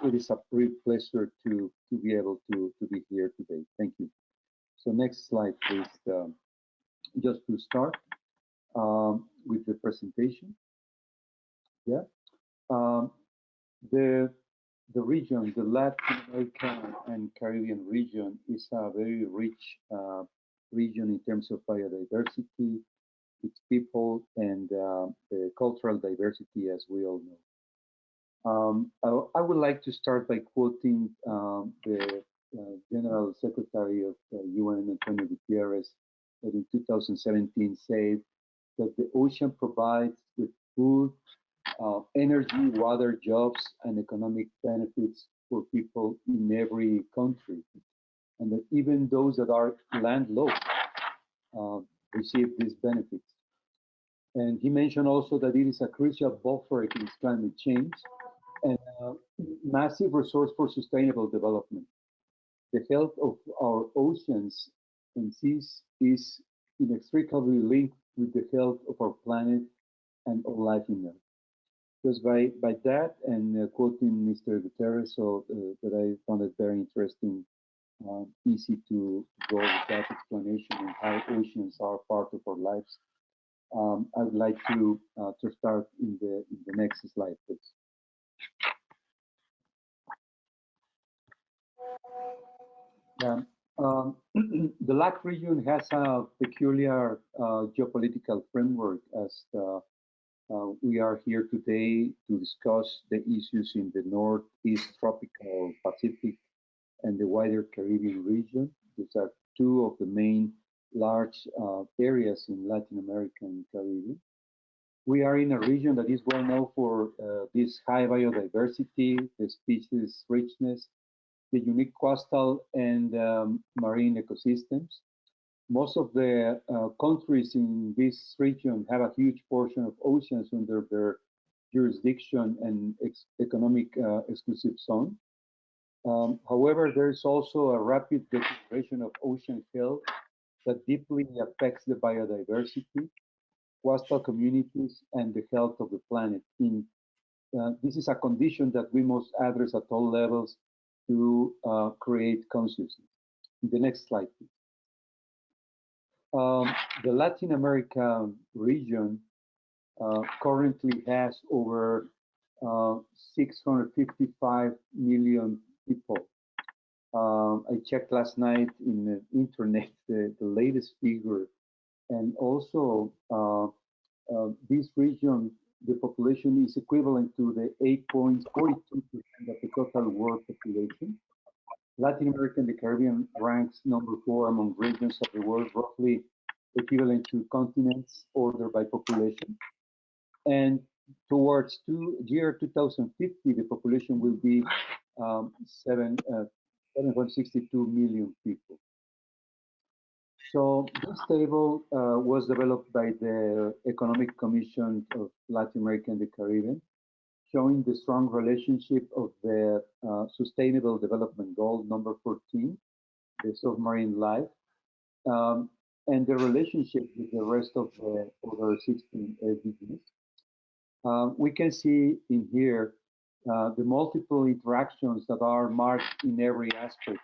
it is a real pleasure to be able to be here today. Thank you. So next slide, please. Just to start with the presentation. Yeah. Um, the region, the Latin American and Caribbean region, is a very rich region in terms of biodiversity, its people, and the cultural diversity, as we all know. I would like to start by quoting the General Secretary of the UN, Antonio Gutierrez, that in 2017 said that the ocean provides with food, energy, water, jobs, and economic benefits for people in every country, and that even those that are landlocked receive these benefits. And he mentioned also that it is a crucial buffer against climate change and a massive resource for sustainable development. The health of our oceans and seas is inextricably linked with the health of our planet and of life in Earth. Just by that, and quoting Mr. Guterres, so that I found it very interesting, easy to go with that explanation and how oceans are part of our lives. I would like to start in the next slide, please. Yeah. The LAC region has a peculiar geopolitical framework, as we are here today to discuss the issues in the Northeast tropical Pacific and the wider Caribbean region. These are two of the main large areas in Latin America and Caribbean. We are in a region that is well known for this high biodiversity, the species richness, the unique coastal and marine ecosystems. Most of the countries in this region have a huge portion of oceans under their jurisdiction and economic exclusive zone. However, there is also a rapid deterioration of ocean health that deeply affects the biodiversity, coastal communities, and the health of the planet. This is a condition that we must address at all levels to create consciousness. The next slide, please. The Latin America region currently has over 655 million people. I checked last night in the internet the latest figure, and also this region, the population is equivalent to the 8.42% of the total world population. Latin America and the Caribbean ranks number 4 among regions of the world, roughly equivalent to continents ordered by population. And towards year 2050, the population will be 7.62 million people. So this table was developed by the Economic Commission of Latin America and the Caribbean, showing the strong relationship of the Sustainable Development Goal number 14, the submarine life, and the relationship with the rest of the other 16 SDGs. We can see in here the multiple interactions that are marked in every aspect.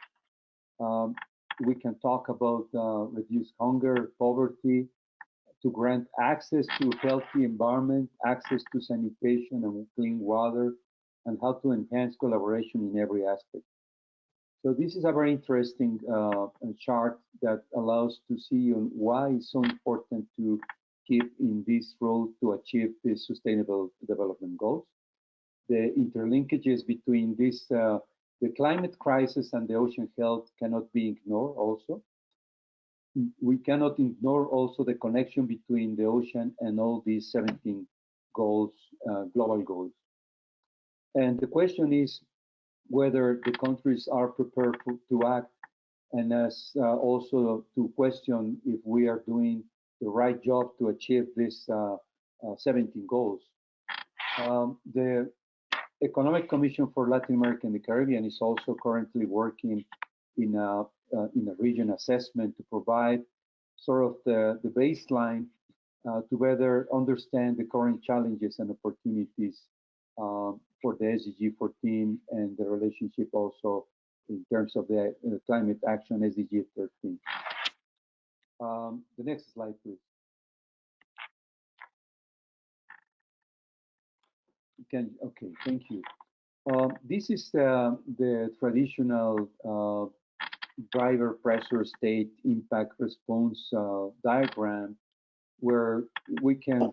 We can talk about reduced hunger, poverty, to grant access to healthy environment, access to sanitation and clean water, and how to enhance collaboration in every aspect. So this is a very interesting chart that allows to see on why it's so important to keep in this road to achieve the Sustainable Development Goals. The interlinkages between this, the climate crisis and the ocean health cannot be ignored also. We cannot ignore also the connection between the ocean and all these 17 goals, global goals. And the question is whether the countries are prepared to act, and as also to question if we are doing the right job to achieve these 17 goals. The Economic Commission for Latin America and the Caribbean is also currently working in a region assessment to provide sort of the baseline to better understand the current challenges and opportunities for the SDG 14 and the relationship also in terms of the climate action SDG 13. The next slide, please. Okay, thank you. This is the traditional driver pressure state impact response diagram, where we can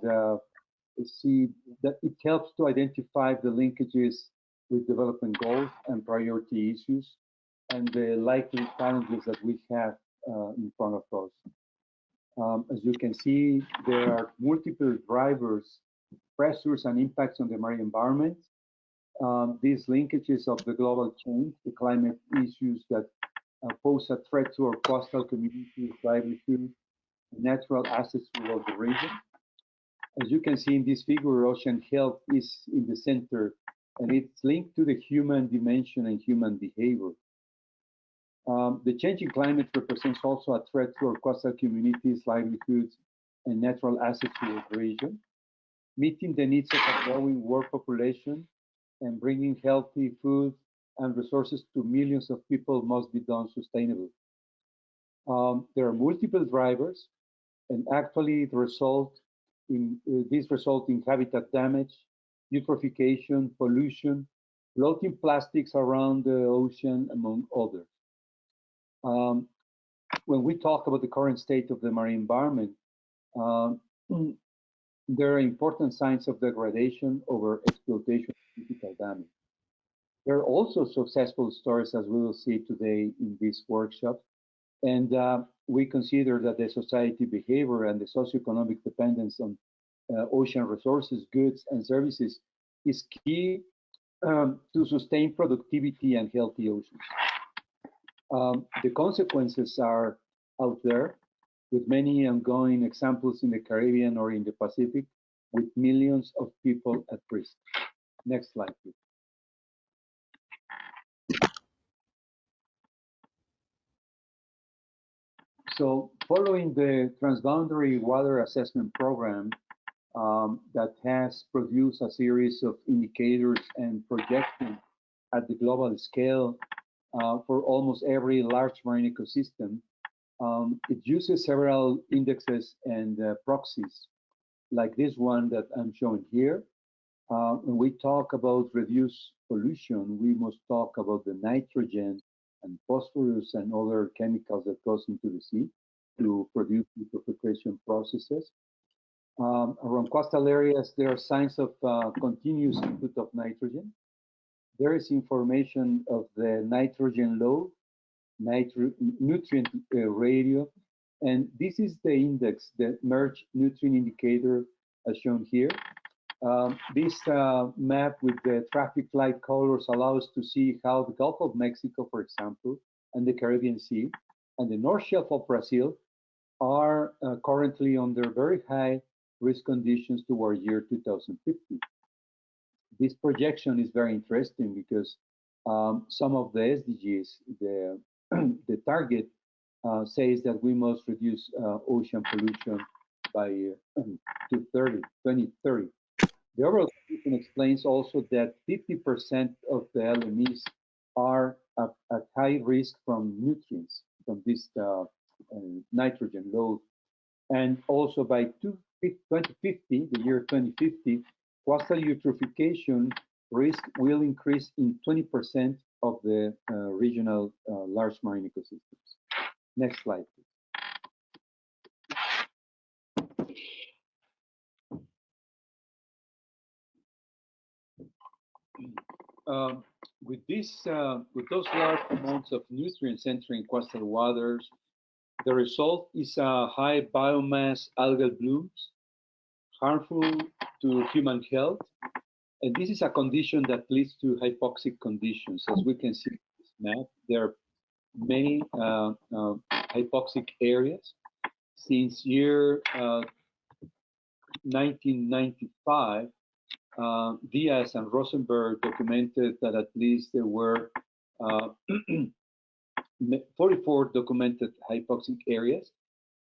see that it helps to identify the linkages with development goals and priority issues and the likely challenges that we have in front of us. As you can see, there are multiple drivers, pressures, and impacts on the marine environment. These linkages of the global change, the climate issues that pose a threat to our coastal communities, livelihood, and natural assets throughout the region. As you can see in this figure, ocean health is in the center, and it's linked to the human dimension and human behavior. The changing climate represents also a threat to our coastal communities, livelihoods, and natural assets throughout the region. Meeting the needs of a growing world population and bringing healthy food and resources to millions of people must be done sustainably. There are multiple drivers, and actually these result in habitat damage, eutrophication, pollution, floating plastics around the ocean, among others. When we talk about the current state of the marine environment, there are important signs of degradation, over exploitation, and physical damage. There are also successful stories, as we will see today in this workshop, and we consider that the society behavior and the socioeconomic dependence on ocean resources, goods, and services is key to sustain productivity and healthy oceans. The consequences are out there, with many ongoing examples in the Caribbean or in the Pacific, with millions of people at risk. Next slide, please. So, following the Transboundary Water Assessment Program that has produced a series of indicators and projections at the global scale for almost every large marine ecosystem, it uses several indexes and proxies, like this one that I'm showing here. When we talk about reduced pollution, we must talk about the nitrogen and phosphorus and other chemicals that goes into the sea to produce eutrophication processes. Around coastal areas, there are signs of continuous input of nitrogen. There is information of the nitrogen load, nutrient ratio, and this is the index, the merged nutrient indicator, as shown here. This map with the traffic light colors allows us to see how the Gulf of Mexico, for example, and the Caribbean Sea, and the North Shelf of Brazil are currently under very high risk conditions toward year 2050. This projection is very interesting because some of the SDGs, the target says that we must reduce ocean pollution by 2030. The overall solution explains also that 50% of the LMEs are at high risk from nutrients, from this nitrogen load. And also by 2050, the year 2050, coastal eutrophication risk will increase in 20% of the regional large marine ecosystems. Next slide, please. With those large amounts of nutrients entering coastal waters, the result is high biomass algal blooms, harmful to human health, and this is a condition that leads to hypoxic conditions. As we can see in this map, there are many hypoxic areas. Since year 1995, Diaz and Rosenberg documented that at least there were 44 documented hypoxic areas,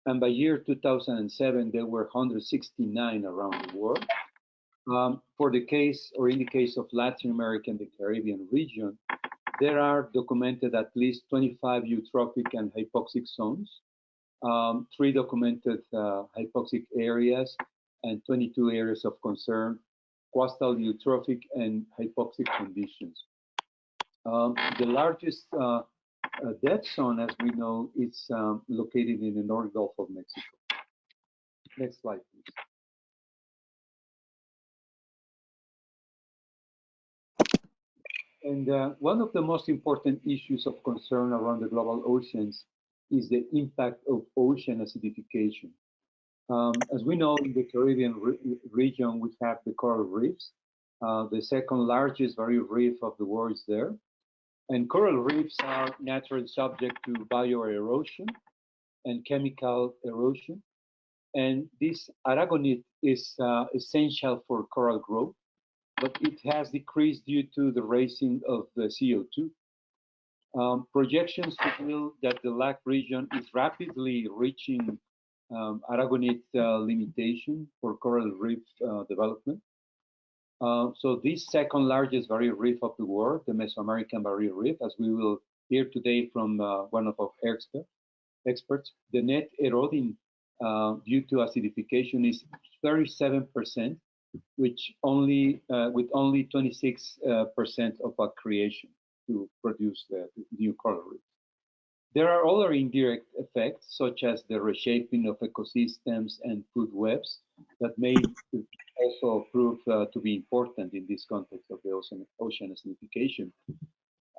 and by year 2007 there were 169 around the world. For the case, or in the case of Latin America and the Caribbean region, there are documented at least 25 eutrophic and hypoxic zones, 3 documented hypoxic areas, and 22 areas of concern, coastal eutrophic and hypoxic conditions. The largest dead zone, as we know, is located in the North Gulf of Mexico. Next slide, please. And one of the most important issues of concern around the global oceans is the impact of ocean acidification. As we know, in the Caribbean region, we have the coral reefs. The second largest barrier reef of the world is there. And coral reefs are naturally subject to bioerosion and chemical erosion. And this aragonite is essential for coral growth, but it has decreased due to the raising of the CO2. Projections reveal that the LAC region is rapidly reaching aragonite limitation for coral reef development. So this second largest barrier reef of the world, the Mesoamerican barrier reef, as we will hear today from one of our experts, the net eroding due to acidification is 37%, which with only 26% of our creation to produce the new coral reef. There are other indirect effects, such as the reshaping of ecosystems and food webs, that may also prove to be important in this context of the ocean acidification.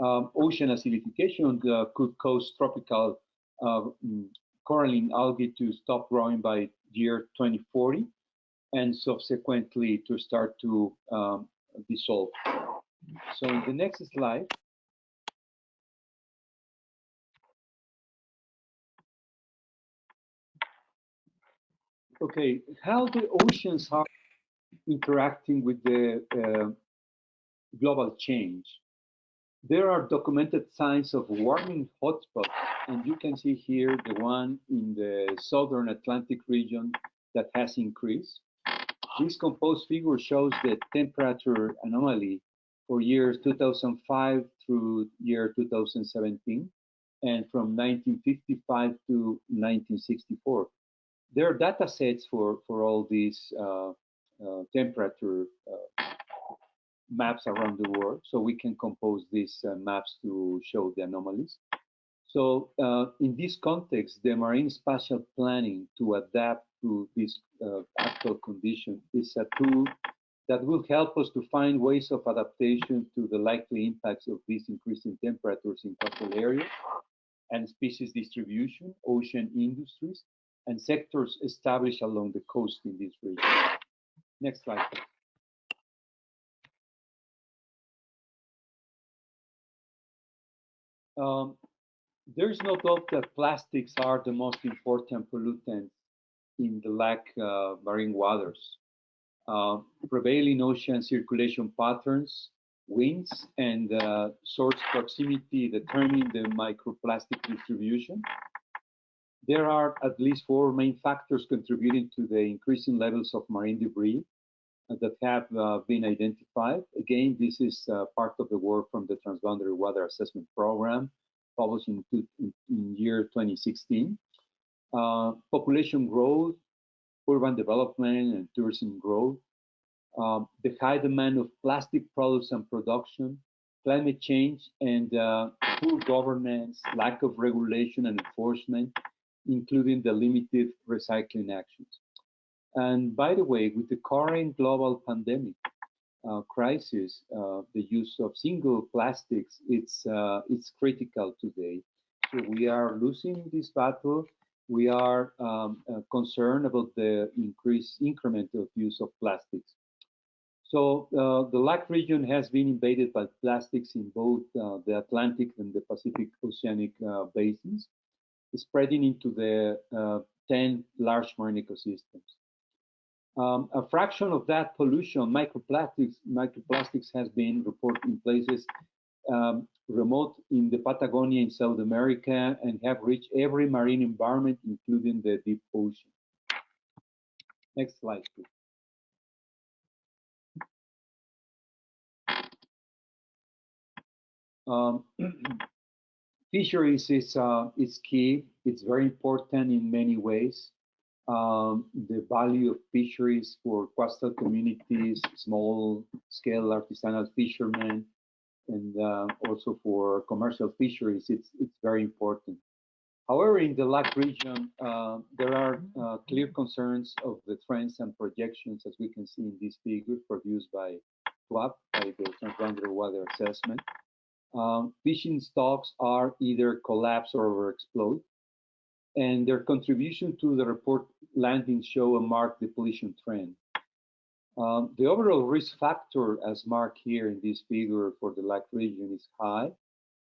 Ocean acidification could cause tropical coralline algae to stop growing by year 2040, and subsequently to start to dissolve. So in the next slide, okay, how the oceans are interacting with the global change. There are documented signs of warming hotspots, and you can see here the one in the southern Atlantic region that has increased. This composed figure shows the temperature anomaly for years 2005 through year 2017, and from 1955 to 1964. There are data sets for all these temperature maps around the world, so we can compose these maps to show the anomalies. So in this context, the marine spatial planning to adapt to this actual condition is a tool that will help us to find ways of adaptation to the likely impacts of these increasing temperatures in coastal areas and species distribution, ocean industries, and sectors established along the coast in this region. Next slide, please. There's no doubt that plastics are the most important pollutants in the LAC marine waters. Prevailing ocean circulation patterns, winds, and source proximity determine the microplastic distribution. There are at least 4 main factors contributing to the increasing levels of marine debris that have been identified. Again, this is part of the work from the Transboundary Water Assessment Program, published in year 2016. Population growth, urban development, and tourism growth, the high demand of plastic products and production, climate change, and poor governance, lack of regulation and enforcement, including the limited recycling actions. And by the way, with the current global pandemic crisis, the use of single plastics, it's critical today. So we are losing this battle. We are concerned about the increment of use of plastics. So the LAC region has been invaded by plastics in both the Atlantic and the Pacific Oceanic basins, spreading into the 10 large marine ecosystems. A fraction of that pollution, microplastics has been reported in places remote in the Patagonia in South America and have reached every marine environment, including the deep ocean. Next slide, please. Um, Fisheries is key. It's very important in many ways. The value of fisheries for coastal communities, small-scale artisanal fishermen, and also for commercial fisheries, it's very important. However, in the LAC region, there are clear concerns of the trends and projections, as we can see in this figure produced by TWAP, by the Transboundary Water Assessment. Fishing stocks are either collapse or overexplode, and their contribution to the report landings show a marked depletion trend. The overall risk factor, as marked here in this figure for the LAC region, is high,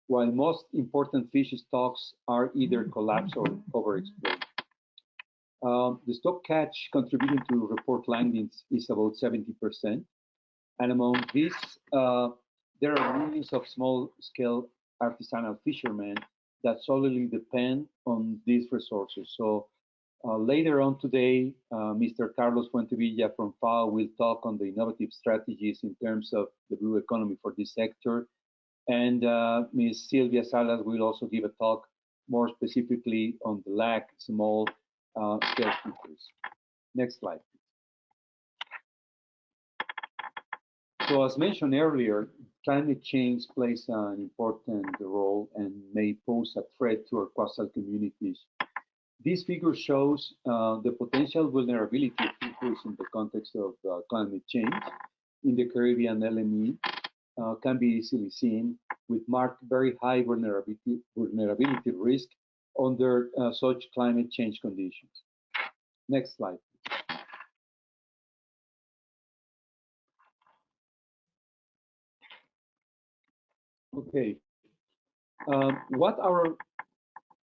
while most important fish stocks are either collapse or overexplode. The stock catch contributing to report landings is about 70%, and among these, there are millions of small-scale artisanal fishermen that solely depend on these resources. So later on today, Mr. Carlos Fuentevilla from FAO will talk on the innovative strategies in terms of the blue economy for this sector. And Ms. Silvia Salas will also give a talk more specifically on the LAC small scale fisheries. Next slide. So as mentioned earlier, climate change plays an important role and may pose a threat to our coastal communities. This figure shows the potential vulnerability of fisheries in the context of climate change in the Caribbean LME can be easily seen with marked very high vulnerability risk under such climate change conditions. Next slide. Okay, what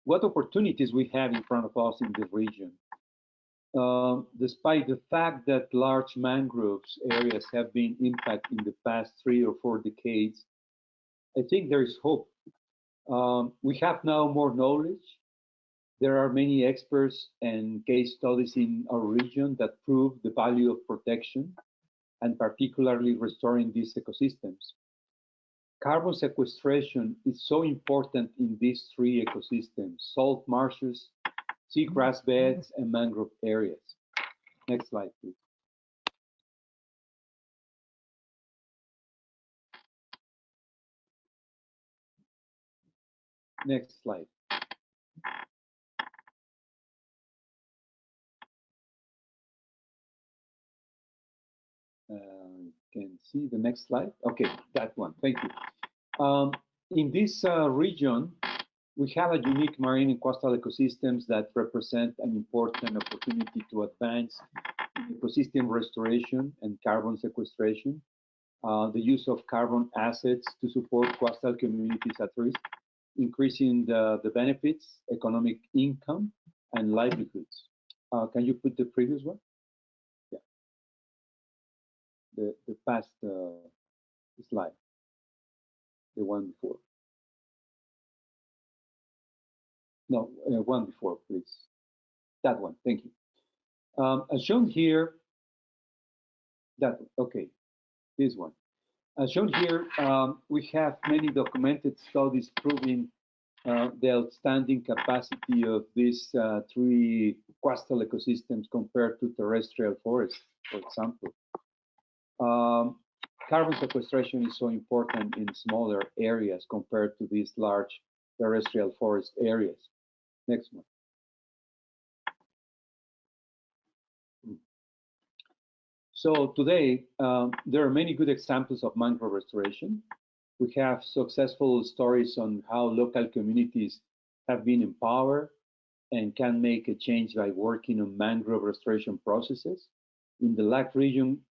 opportunities we have in front of us in the region? Despite the fact that large mangroves areas have been impacted in the past 3 or 4 decades, I think there is hope. We have now more knowledge. There are many experts and case studies in our region that prove the value of protection and particularly restoring these ecosystems. Carbon sequestration is so important in these 3 ecosystems: salt marshes, seagrass beds, and mangrove areas. Next slide, please. Next slide. Can see the next slide. Okay, that one. Thank you. In this region, we have a unique marine and coastal ecosystems that represent an important opportunity to advance ecosystem restoration and carbon sequestration, the use of carbon assets to support coastal communities at risk, increasing the benefits, economic income, and livelihoods. Can you put the previous one? Yeah. The past slide, the one before. No, one before, please. That one, thank you. As shown here, okay, this one. As shown here, we have many documented studies proving the outstanding capacity of these 3 coastal ecosystems compared to terrestrial forests, for example. Carbon sequestration is so important in smaller areas compared to these large terrestrial forest areas. Next one. So today, there are many good examples of mangrove restoration. We have successful stories on how local communities have been empowered and can make a change by working on mangrove restoration processes. In the LAC region,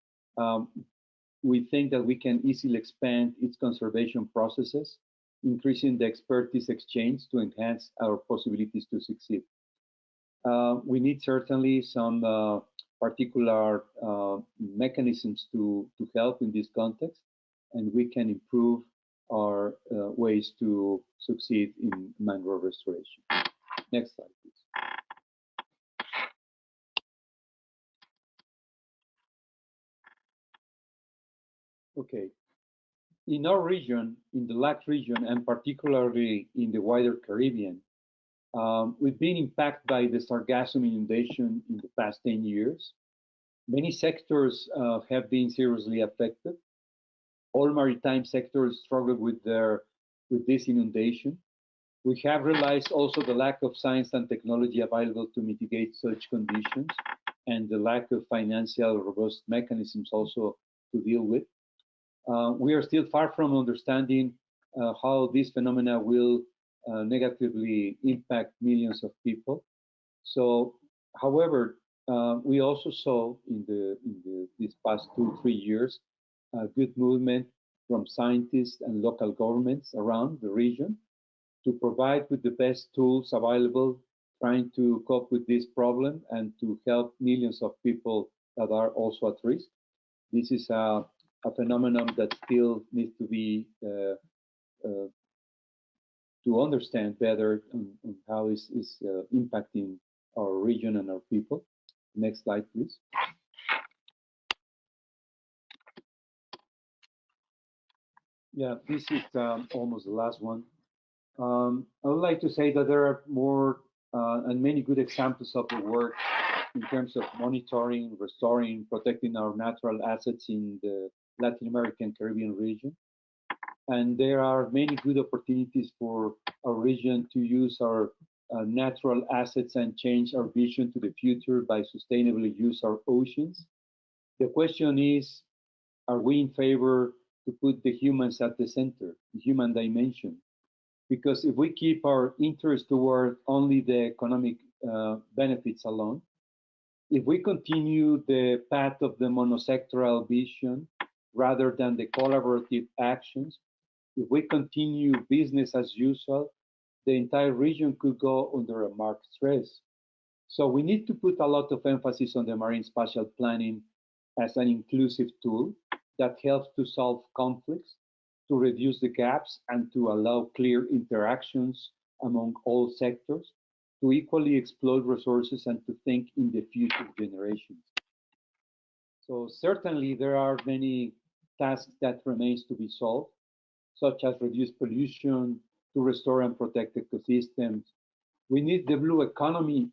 we think that we can easily expand its conservation processes, increasing the expertise exchange to enhance our possibilities to succeed. We need certainly some particular mechanisms to help in this context, and we can improve our ways to succeed in mangrove restoration. Next slide, please. Okay. in our region, in the LAC region, and particularly in the wider Caribbean, we've been impacted by the Sargassum Inundation in the past 10 years. Many sectors have been seriously affected. All maritime sectors struggle with this inundation. We have realized also the lack of science and technology available to mitigate such conditions, and the lack of financial robust mechanisms also to deal with. We are still far from understanding how this phenomena will negatively impact millions of people. So, however, we also saw in these past 2-3 years a good movement from scientists and local governments around the region to provide with the best tools available, trying to cope with this problem and to help millions of people that are also at risk. This is a phenomenon that still needs to be to understand better on how is impacting our region and our people. Next slide, please. Yeah, this is almost the last one. I would like to say that there are more and many good examples of the work in terms of monitoring, restoring, protecting our natural assets in the Latin American Caribbean region. And there are many good opportunities for our region to use our natural assets and change our vision to the future by sustainably use our oceans. The question is, are we in favor to put the humans at the center, the human dimension? Because if we keep our interest toward only the economic benefits alone, if we continue the path of the monosectoral vision rather than the collaborative actions, if we continue business as usual, the entire region could go under a marked stress. So we need to put a lot of emphasis on the marine spatial planning as an inclusive tool that helps to solve conflicts, to reduce the gaps, and to allow clear interactions among all sectors, to equally exploit resources and to think in the future generations. So certainly there are many tasks that remains to be solved, such as reduce pollution, to restore and protect ecosystems. We need the blue economy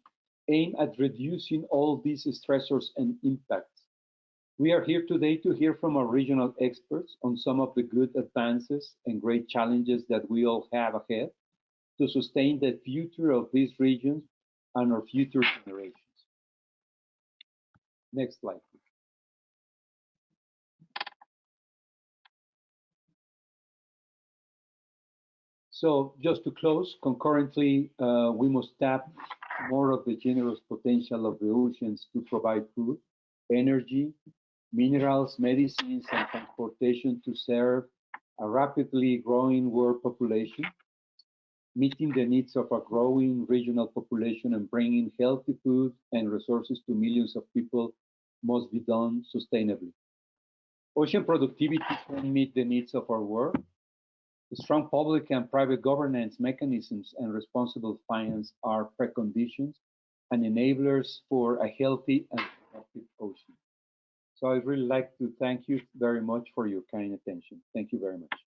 aimed at reducing all these stressors and impacts. We are here today to hear from our regional experts on some of the good advances and great challenges that we all have ahead to sustain the future of these regions and our future generations. Next slide, please. So just to close, concurrently, we must tap more of the generous potential of the oceans to provide food, energy, minerals, medicines, and transportation to serve a rapidly growing world population. Meeting the needs of a growing regional population and bringing healthy food and resources to millions of people must be done sustainably. Ocean productivity can meet the needs of our world. Strong public and private governance mechanisms and responsible finance are preconditions and enablers for a healthy and productive ocean. So I'd really like to thank you very much for your kind attention. Thank you very much.